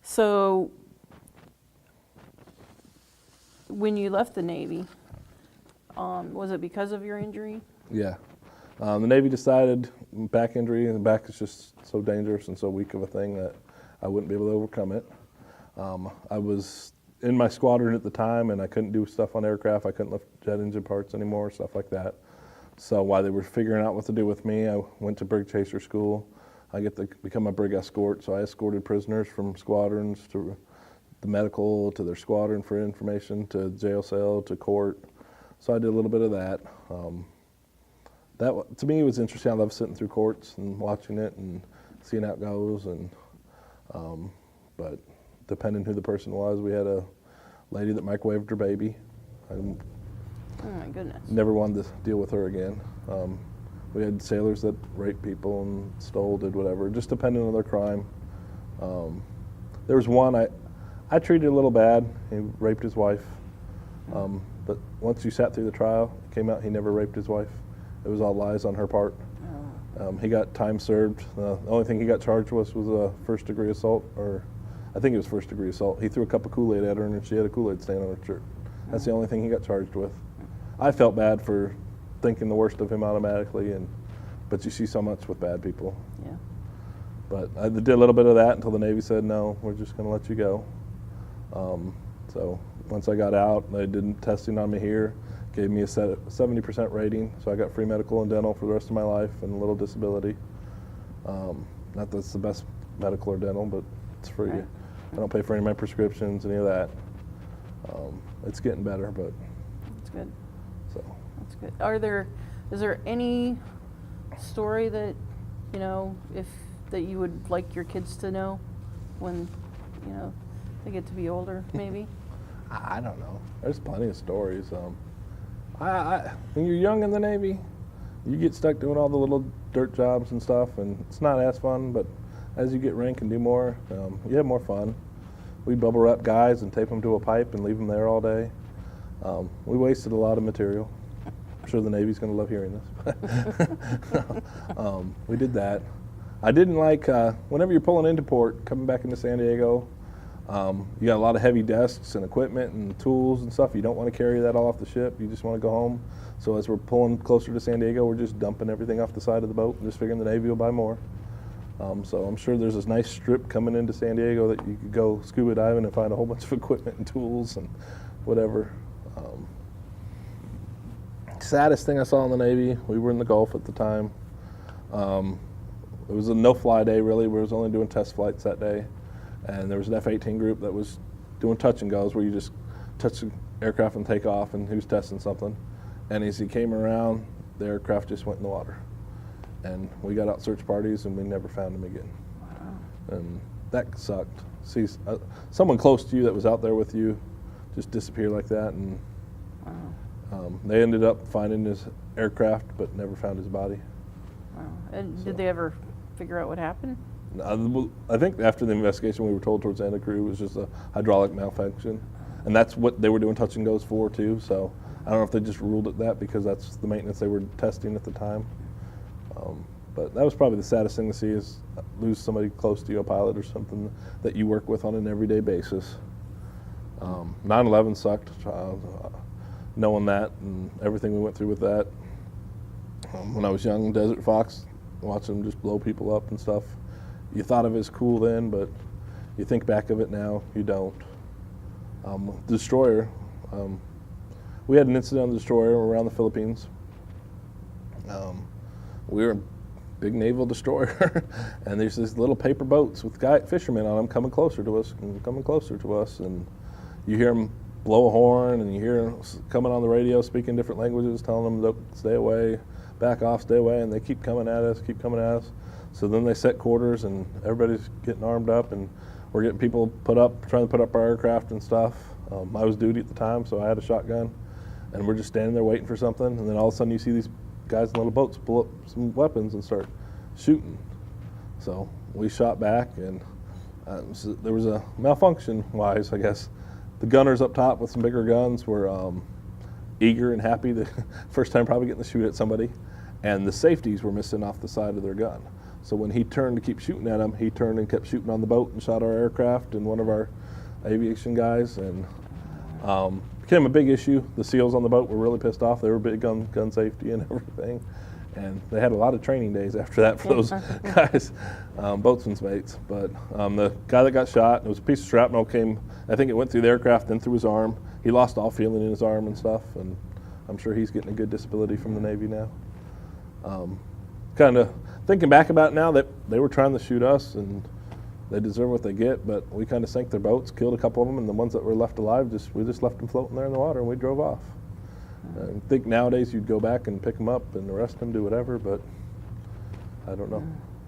So when you left the Navy, was it because of your injury? Yeah. The Navy decided back injury, and the back is just so dangerous and so weak of a thing that I wouldn't be able to overcome it. I was in my squadron at the time, and I couldn't do stuff on aircraft. I couldn't lift jet engine parts anymore, stuff like that. So while they were figuring out what to do with me, I went to brig chaser school. I get to become a brig escort, so I escorted prisoners from squadrons to the medical, to their squadron for information, to jail cell, to court. So I did a little bit of that. That to me was interesting. I love sitting through courts and watching it and seeing how it goes. And but depending who the person was. We had a lady that microwaved her baby. I Oh my goodness. never wanted to deal with her again. We had sailors that raped people and stole, did whatever, just depending on their crime. There was one I treated a little bad. He raped his wife. But once you sat through the trial, it came out he never raped his wife. It was all lies on her part. He got time served. The only thing he got charged with was a first-degree assault, or I think it was first-degree assault. He threw a cup of Kool-Aid at her, and she had a Kool-Aid stain on her shirt. That's the only thing he got charged with. I felt bad for thinking the worst of him automatically, but you see so much with bad people. Yeah. But I did a little bit of that until the Navy said, no, we're just going to let you go. So once I got out, they did testing on me here, gave me a 70% rating, so I got free medical and dental for the rest of my life and a little disability. Not that it's the best medical or dental, but it's free. Right. I don't pay for any of my prescriptions, any of that. It's getting better, but That's good. so. That's good. Is there any story that, that you would like your kids to know when, they get to be older, maybe? I don't know. There's plenty of stories. When you're young in the Navy, you get stuck doing all the little dirt jobs and stuff, and it's not as fun, but as you get rank and do more, you have more fun. We bubble wrap guys and tape them to a pipe and leave them there all day. We wasted a lot of material. I'm sure the Navy's going to love hearing this. We did that. I didn't like, whenever you're pulling into port, coming back into San Diego, you got a lot of heavy desks and equipment and tools and stuff. You don't want to carry that all off the ship. You just want to go home. So as we're pulling closer to San Diego, we're just dumping everything off the side of the boat and just figuring the Navy will buy more. So I'm sure there's this nice strip coming into San Diego that you could go scuba diving and find a whole bunch of equipment and tools and whatever. Saddest thing I saw in the Navy, we were in the Gulf at the time. It was a no-fly day, really. We was only doing test flights that day. And there was an F-18 group that was doing touch and goes, where you just touch the aircraft and take off, and he was testing something. And as he came around, the aircraft just went in the water. And we got out search parties, and we never found him again. Wow. And that sucked. See, someone close to you that was out there with you just disappear like that, and they ended up finding his aircraft, but never found his body. Wow. And did they ever figure out what happened? I think after the investigation, we were told towards the end of the crew it was just a hydraulic malfunction, and that's what they were doing touch and goes for too. So I don't know if they just ruled it that because that's the maintenance they were testing at the time. But that was probably the saddest thing to see, is lose somebody close to you, a pilot or something that you work with on an everyday basis. 9/11 sucked, knowing that and everything we went through with that. When I was young, Desert Fox, watching them just blow people up and stuff. You thought of it as cool then, but you think back of it now, you don't. Destroyer, we had an incident on the destroyer around the Philippines. We were a big naval destroyer, and there's these little paper boats with fishermen on them coming closer to us and coming closer to us, and you hear them blow a horn, and you hear them coming on the radio speaking different languages, telling them, look, stay away, back off, stay away, and they keep coming at us, keep coming at us. So then they set quarters, and everybody's getting armed up, and we're getting people trying to put up our aircraft and stuff. I was duty at the time, so I had a shotgun, and we're just standing there waiting for something, and then all of a sudden you see these guys in little boats pull up some weapons and start shooting. So we shot back, and so there was a malfunction-wise, I guess. The gunners up top with some bigger guns were eager and happy, the first time probably getting to shoot at somebody, and the safeties were missing off the side of their gun. So when he turned to keep shooting at them, he turned and kept shooting on the boat and shot our aircraft and one of our aviation guys, and became a big issue. The SEALs on the boat were really pissed off. They were big on gun safety and everything, and they had a lot of training days after that for those guys, boatswain's mates. But the guy that got shot, it was a piece of shrapnel came, I think it went through the aircraft, then through his arm. He lost all feeling in his arm and stuff, and I'm sure he's getting a good disability from the Navy now. Kind of thinking back about it now, that they were trying to shoot us, and they deserve what they get, but we kind of sank their boats, killed a couple of them, and the ones that were left alive, we just left them floating there in the water, and we drove off. I think nowadays you'd go back and pick them up and arrest them, do whatever, but I don't know.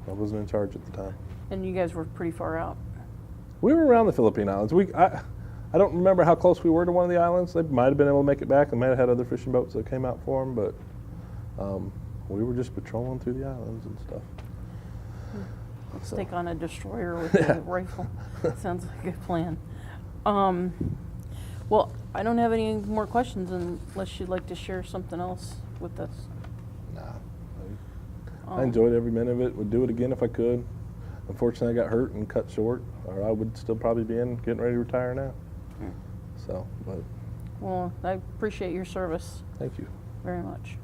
I wasn't in charge at the time. And you guys were pretty far out. We were around the Philippine Islands. I don't remember how close we were to one of the islands. They might have been able to make it back. They might have had other fishing boats that came out for them, but we were just patrolling through the islands and stuff. Let's So. take on a destroyer with a rifle. Sounds like a good plan. Well, I don't have any more questions unless you'd like to share something else with us. Nah, I enjoyed every minute of it. Would do it again if I could. Unfortunately, I got hurt and cut short, or I would still probably be getting ready to retire now. So, but Well, I appreciate your service thank you. very much.